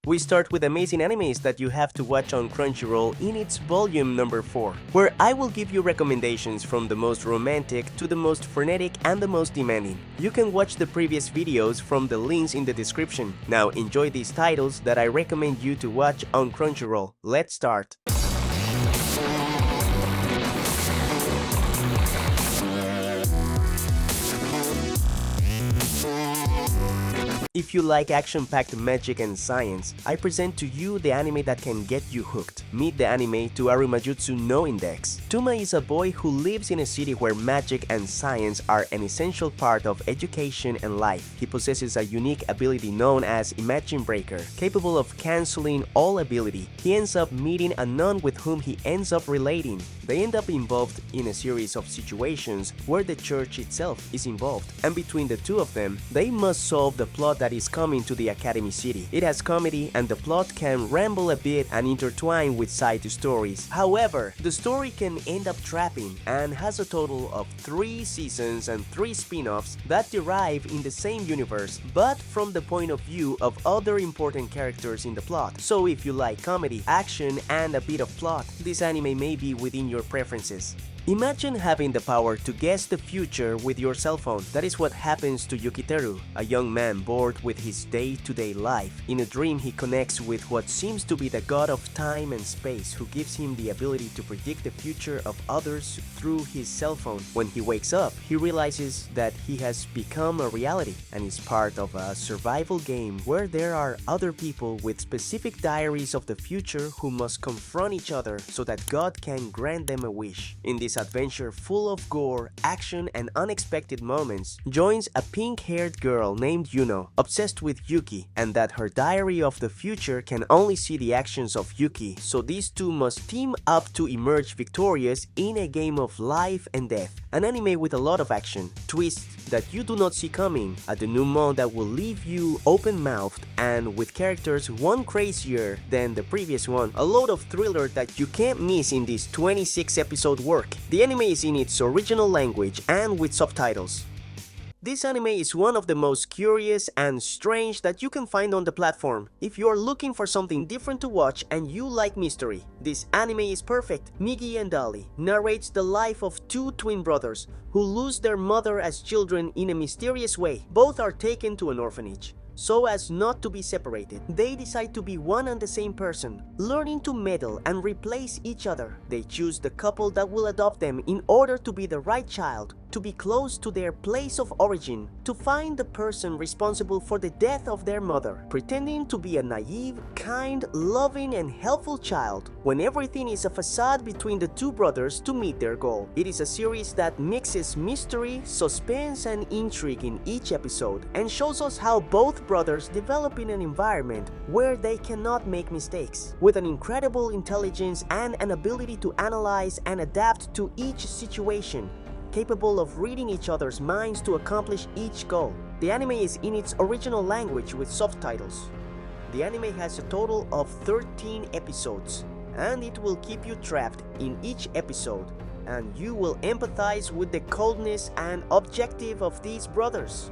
We start with amazing animes that you have to watch on Crunchyroll in its volume number 4, where I will give you recommendations from the most romantic to the most frenetic and the most demanding. You can watch the previous videos from the links in the description. Now enjoy these titles that I recommend you to watch on Crunchyroll. Let's start! If you like action-packed magic and science, I present to you the anime that can get you hooked. Meet the anime to MAJUTSU no Index. Tuma is a boy who lives in a city where magic and science are an essential part of education and life. He possesses a unique ability known as Imagine Breaker, capable of cancelling all ability. He ends up meeting a nun with whom he ends up relating. They end up involved in a series of situations where the church itself is involved, and between the two of them, they must solve the plot that is coming to the Academy City. It has comedy and the plot can ramble a bit and intertwine with side stories. However, the story can end up trapping and has a total of 3 seasons and 3 spin-offs that derive in the same universe, but from the point of view of other important characters in the plot. So if you like comedy, action, and a bit of plot, this anime may be within your preferences. Imagine having the power to guess the future with your cell phone. That is what happens to Yukiteru, a young man bored with his day-to-day life. In a dream, he connects with what seems to be the god of time and space, who gives him the ability to predict the future of others through his cell phone. When he wakes up, he realizes that he has become a reality and is part of a survival game where there are other people with specific diaries of the future who must confront each other so that God can grant them a wish. In this adventure full of gore, action, and unexpected moments, joins a pink-haired girl named Yuno, obsessed with Yuki, and that her diary of the future can only see the actions of Yuki, so these two must team up to emerge victorious in a game of life and death. An anime with a lot of action, twists that you do not see coming, a denouement that will leave you open-mouthed, and with characters one crazier than the previous one, a load of thriller that you can't miss in this 26-episode work. The anime is in its original language and with subtitles. This anime is one of the most curious and strange that you can find on the platform. If you are looking for something different to watch and you like mystery, this anime is perfect. MIGI and DALI narrates the life of 2 twin brothers who lose their mother as children in a mysterious way. Both are taken to an orphanage. So as not to be separated, they decide to be one and the same person, learning to meddle and replace each other. They choose the couple that will adopt them in order to be the right child, to be close to their place of origin, to find the person responsible for the death of their mother, pretending to be a naive, kind, loving, and helpful child, when everything is a facade between the 2 brothers to meet their goal. It is a series that mixes mystery, suspense, and intrigue in each episode, and shows us how both brothers develop in an environment where they cannot make mistakes, with an incredible intelligence and an ability to analyze and adapt to each situation, capable of reading each other's minds to accomplish each goal. The anime is in its original language with subtitles. The anime has a total of 13 episodes, and it will keep you trapped in each episode, and you will empathize with the coldness and objective of these brothers.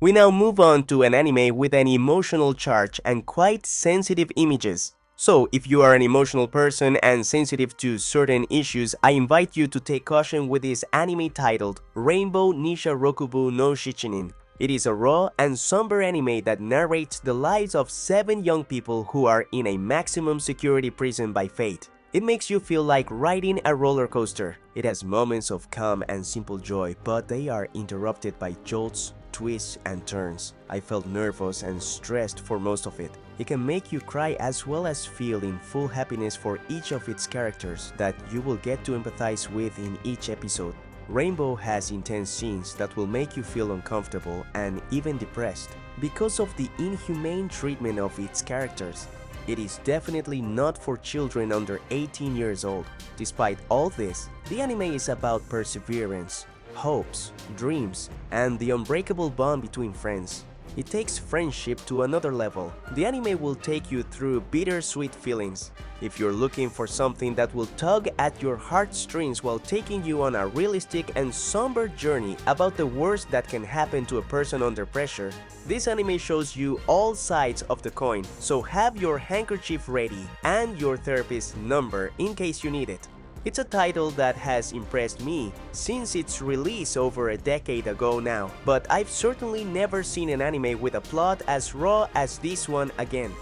We now move on to an anime with an emotional charge and quite sensitive images. So, if you are an emotional person and sensitive to certain issues, I invite you to take caution with this anime titled Rainbow Nisha Rokubou no Shichinin. It is a raw and somber anime that narrates the lives of 7 young people who are in a maximum security prison by fate. It makes you feel like riding a roller coaster. It has moments of calm and simple joy, but they are interrupted by jolts, twists, and turns. I felt nervous and stressed for most of it. It can make you cry as well as feel in full happiness for each of its characters that you will get to empathize with in each episode. Rainbow has intense scenes that will make you feel uncomfortable and even depressed because of the inhumane treatment of its characters. It is definitely not for children under 18 years old. Despite all this, the anime is about perseverance, hopes, dreams, and the unbreakable bond between friends. It takes friendship to another level. The anime will take you through bittersweet feelings. If you're looking for something that will tug at your heartstrings while taking you on a realistic and somber journey about the worst that can happen to a person under pressure, this anime shows you all sides of the coin, so have your handkerchief ready and your therapist's number in case you need it. It's a title that has impressed me since its release over a decade ago now, but I've certainly never seen an anime with a plot as raw as this one again.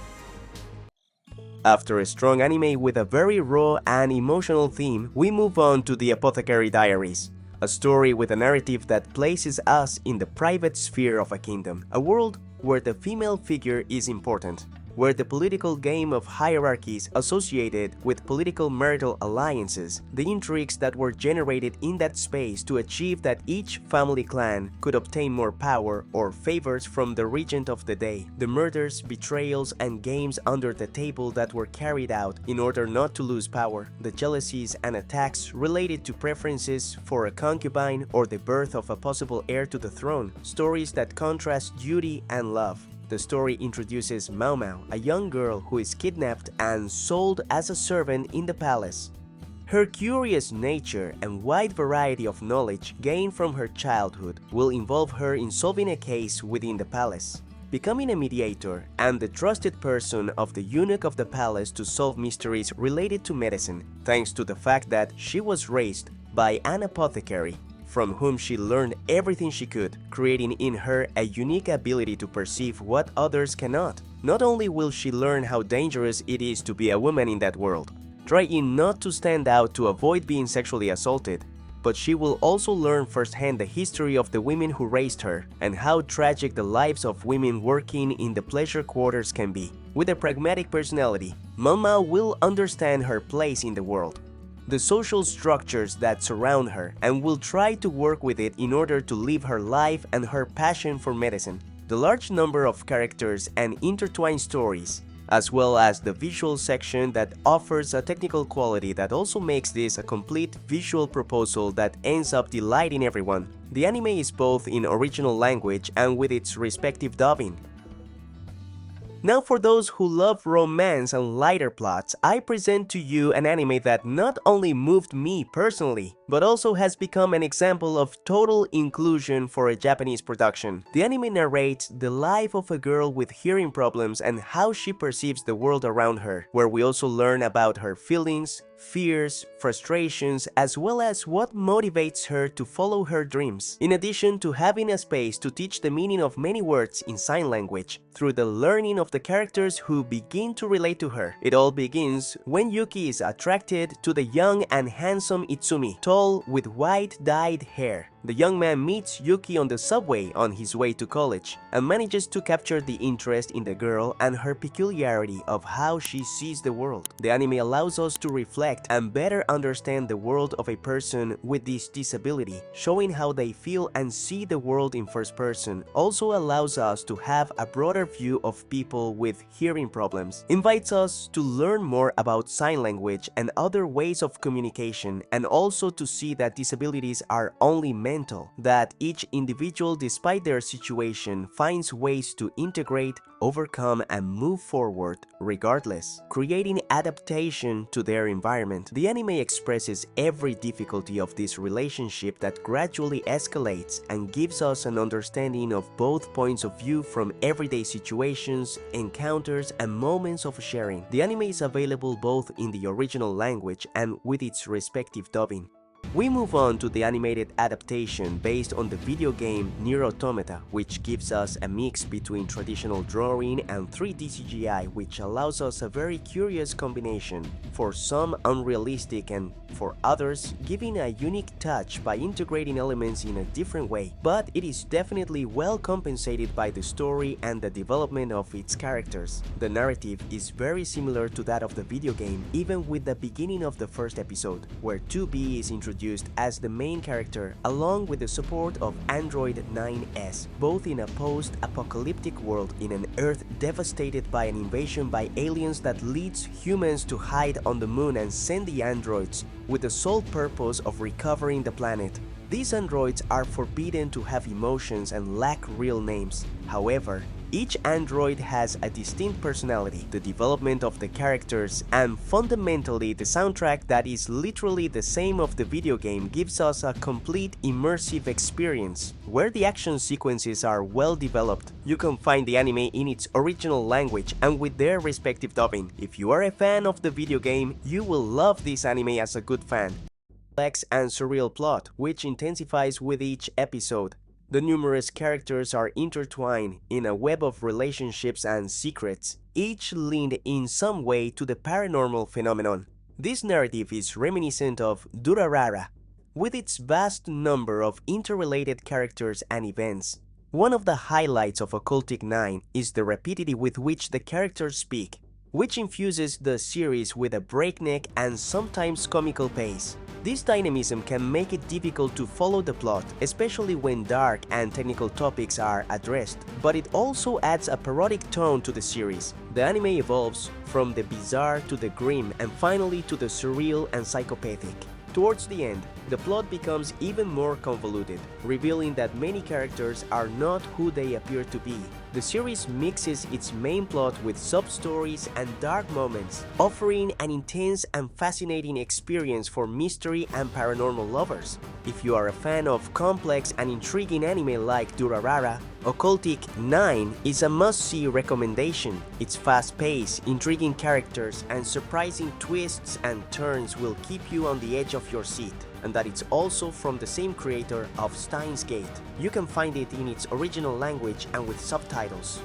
After a strong anime with a very raw and emotional theme, we move on to the Apothecary Diaries, a story with a narrative that places us in the private sphere of a kingdom, a world where the female figure is important, where the political game of hierarchies associated with political marital alliances, the intrigues that were generated in that space to achieve that each family clan could obtain more power or favors from the regent of the day, the murders, betrayals, and games under the table that were carried out in order not to lose power, the jealousies and attacks related to preferences for a concubine or the birth of a possible heir to the throne, stories that contrast duty and love. The story introduces Mao Mao, a young girl who is kidnapped and sold as a servant in the palace. Her curious nature and wide variety of knowledge gained from her childhood will involve her in solving a case within the palace, becoming a mediator and the trusted person of the eunuch of the palace to solve mysteries related to medicine, thanks to the fact that she was raised by an apothecary, from whom she learned everything she could, creating in her a unique ability to perceive what others cannot. Not only will she learn how dangerous it is to be a woman in that world, trying not to stand out to avoid being sexually assaulted, but she will also learn firsthand the history of the women who raised her and how tragic the lives of women working in the pleasure quarters can be. With a pragmatic personality, Mao Mao will understand her place in the world, the social structures that surround her, and will try to work with it in order to live her life and her passion for medicine. The large number of characters and intertwined stories, as well as the visual section that offers a technical quality that also makes this a complete visual proposal that ends up delighting everyone. The anime is both in original language and with its respective dubbing. Now for those who love romance and lighter plots, I present to you an anime that not only moved me personally, but also has become an example of total inclusion for a Japanese production. The anime narrates the life of a girl with hearing problems and how she perceives the world around her, where we also learn about her feelings, fears, frustrations, as well as what motivates her to follow her dreams. In addition to having a space to teach the meaning of many words in sign language through the learning of the characters who begin to relate to her. It all begins when Yuki is attracted to the young and handsome Itsumi, tall with white dyed hair. The young man meets Yuki on the subway on his way to college and manages to capture the interest in the girl and her peculiarity of how she sees the world. The anime allows us to reflect and better understand the world of a person with this disability, showing how they feel and see the world in first person. Also allows us to have a broader view of people with hearing problems, invites us to learn more about sign language and other ways of communication, and also to see that disabilities are only mental, that each individual, despite their situation, finds ways to integrate, overcome, and move forward regardless, creating adaptation to their environment. The anime expresses every difficulty of this relationship that gradually escalates and gives us an understanding of both points of view from everyday situations, encounters, and moments of sharing. The anime is available both in the original language and with its respective dubbing. We move on to the animated adaptation based on the video game NieR Automata, which gives us a mix between traditional drawing and 3D CGI, which allows us a very curious combination, for some unrealistic and for others giving a unique touch by integrating elements in a different way, but it is definitely well compensated by the story and the development of its characters. The narrative is very similar to that of the video game, even with the beginning of the first episode, where 2B is introduced as the main character along with the support of Android 9S, both in a post-apocalyptic world in an Earth devastated by an invasion by aliens that leads humans to hide on the moon and send the androids with the sole purpose of recovering the planet. These androids are forbidden to have emotions and lack real names. However, each android has a distinct personality, the development of the characters, and fundamentally the soundtrack that is literally the same of the video game gives us a complete immersive experience, where the action sequences are well developed. You can find the anime in its original language and with their respective dubbing. If you are a fan of the video game, you will love this anime as a good fan. Complex and surreal plot, which intensifies with each episode. The numerous characters are intertwined in a web of relationships and secrets, each linked in some way to the paranormal phenomenon. This narrative is reminiscent of Durarara, with its vast number of interrelated characters and events. One of the highlights of Occultic 9 is the rapidity with which the characters speak, which infuses the series with a breakneck and sometimes comical pace. This dynamism can make it difficult to follow the plot, especially when dark and technical topics are addressed, but it also adds a parodic tone to the series. The anime evolves from the bizarre to the grim and finally to the surreal and psychopathic. Towards the end, the plot becomes even more convoluted, revealing that many characters are not who they appear to be. The series mixes its main plot with sub-stories and dark moments, offering an intense and fascinating experience for mystery and paranormal lovers. If you are a fan of complex and intriguing anime like Durarara, Occultic 9 is a must-see recommendation. Its fast pace, intriguing characters, and surprising twists and turns will keep you on the edge of your seat. And that it's also from the same creator of Steins Gate. You can find it in its original language and with subtitles.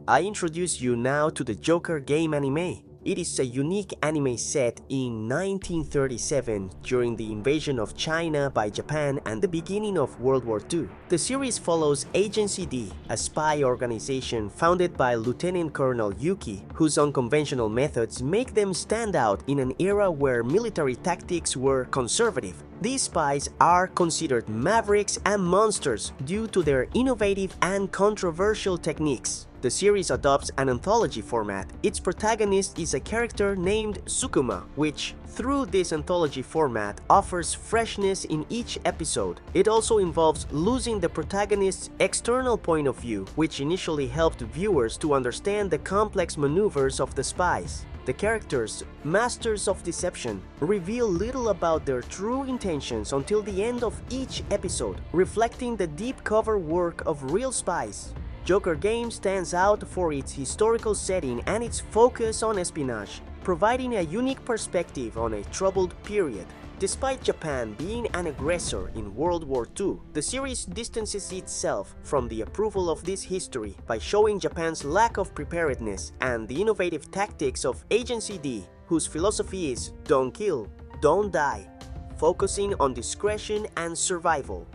I introduce you now to the Joker game anime. It is a unique anime set in 1937 during the invasion of China by Japan and the beginning of World War II. The series follows Agency D, a spy organization founded by Lieutenant Colonel Yuki, whose unconventional methods make them stand out in an era where military tactics were conservative. These spies are considered mavericks and monsters due to their innovative and controversial techniques. The series adopts an anthology format. Its protagonist is a character named Sukuma, which, through this anthology format, offers freshness in each episode. It also involves losing the protagonist's external point of view, which initially helped viewers to understand the complex maneuvers of the spies. The characters, masters of deception, reveal little about their true intentions until the end of each episode, reflecting the deep cover work of real spies. Joker Game stands out for its historical setting and its focus on espionage, providing a unique perspective on a troubled period. Despite Japan being an aggressor in World War II, the series distances itself from the approval of this history by showing Japan's lack of preparedness and the innovative tactics of Agency D, whose philosophy is "Don't kill, don't die," focusing on discretion and survival.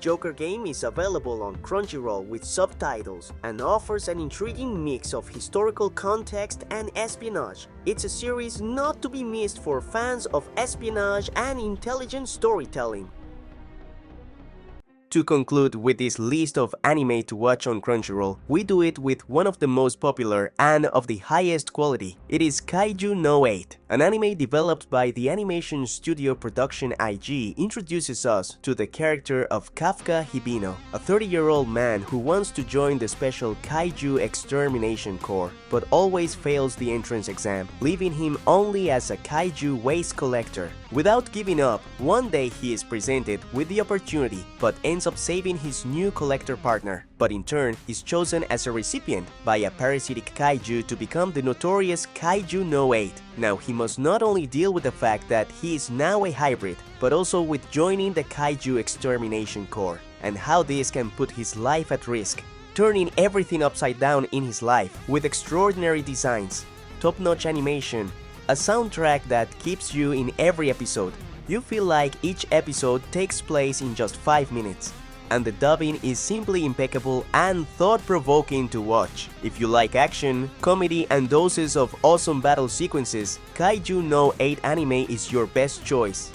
Joker Game is available on Crunchyroll with subtitles and offers an intriguing mix of historical context and espionage. It's a series not to be missed for fans of espionage and intelligent storytelling. To conclude with this list of anime to watch on Crunchyroll, we do it with one of the most popular and of the highest quality. It is Kaiju No 8. An anime developed by the animation studio Production IG introduces us to the character of Kafka Hibino, a 30-year-old man who wants to join the special Kaiju Extermination Corps, but always fails the entrance exam, leaving him only as a Kaiju waste collector. Without giving up, one day he is presented with the opportunity, but ends up saving his new collector partner, but in turn is chosen as a recipient by a parasitic kaiju to become the notorious Kaiju No 8. Now he must not only deal with the fact that he is now a hybrid, but also with joining the Kaiju Extermination Corps, and how this can put his life at risk, turning everything upside down in his life with extraordinary designs, top-notch animation, a soundtrack that keeps you in every episode. You feel like each episode takes place in just 5 minutes, and the dubbing is simply impeccable and thought-provoking to watch. If you like action, comedy, and doses of awesome battle sequences, Kaiju No 8 anime is your best choice.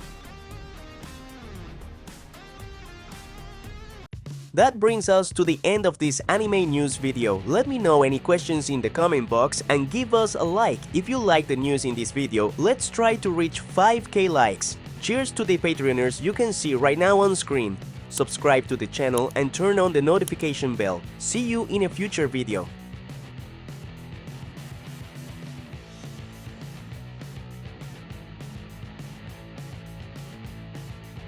That brings us to the end of this anime news video. Let me know any questions in the comment box and give us a like. If you like the news in this video, let's try to reach 5k likes. Cheers to the Patreoners you can see right now on screen. Subscribe to the channel and turn on the notification bell. See you in a future video.